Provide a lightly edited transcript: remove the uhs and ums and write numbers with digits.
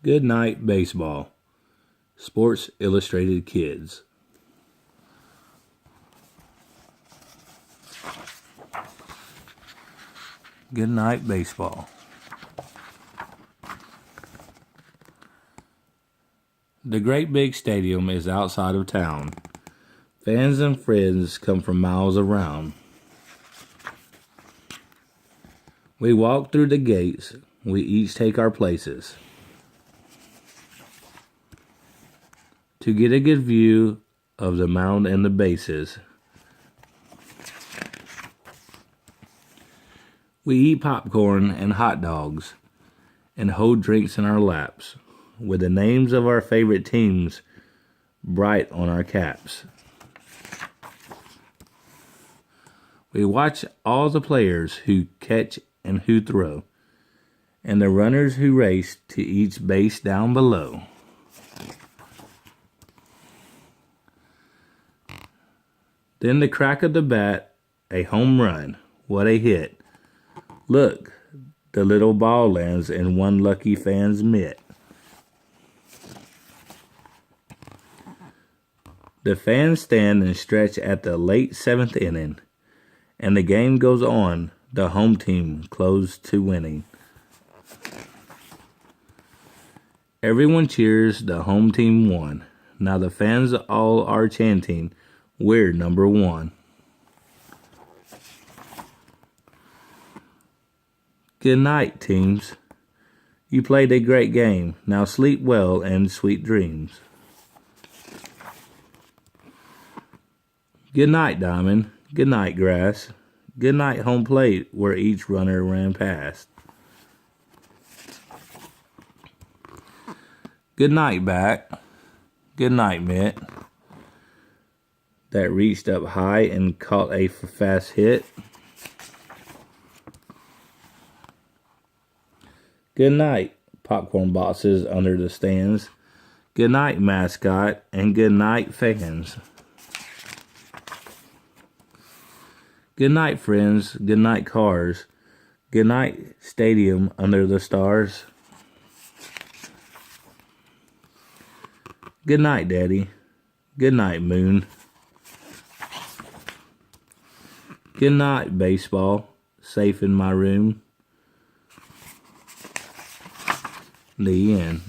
Goodnight Baseball. Sports Illustrated Kids. Goodnight Baseball. The great big stadium is outside of town. Fans and friends come from miles around. We walk through the gates. We each take our places to get a good view of the mound and the bases. We eat popcorn and hot dogs and hold drinks in our laps with the names of our favorite teams bright on our caps. We watch all the players who catch and who throw, and the runners who race to each base down below. Then the crack of the bat, a home run. What a hit. Look, the little ball lands in one lucky fan's mitt. The fans stand and stretch at the late seventh inning, and the game goes on, the home team close to winning. Everyone cheers, the home team won. Now the fans all are chanting, we're number one. Good night, teams. You played a great game. Now sleep well and sweet dreams. Good night, Diamond. Good night, Grass. Good night, home plate, where each runner ran past. Good night, Back. Good night, Mitt, that reached up high and caught a fast hit. Good night, popcorn boxes under the stands. Good night, mascot, and good night, fans. Good night, friends. Good night, cars. Good night, stadium under the stars. Good night, Daddy. Good night, moon. Good night, baseball. Safe in my room. The end.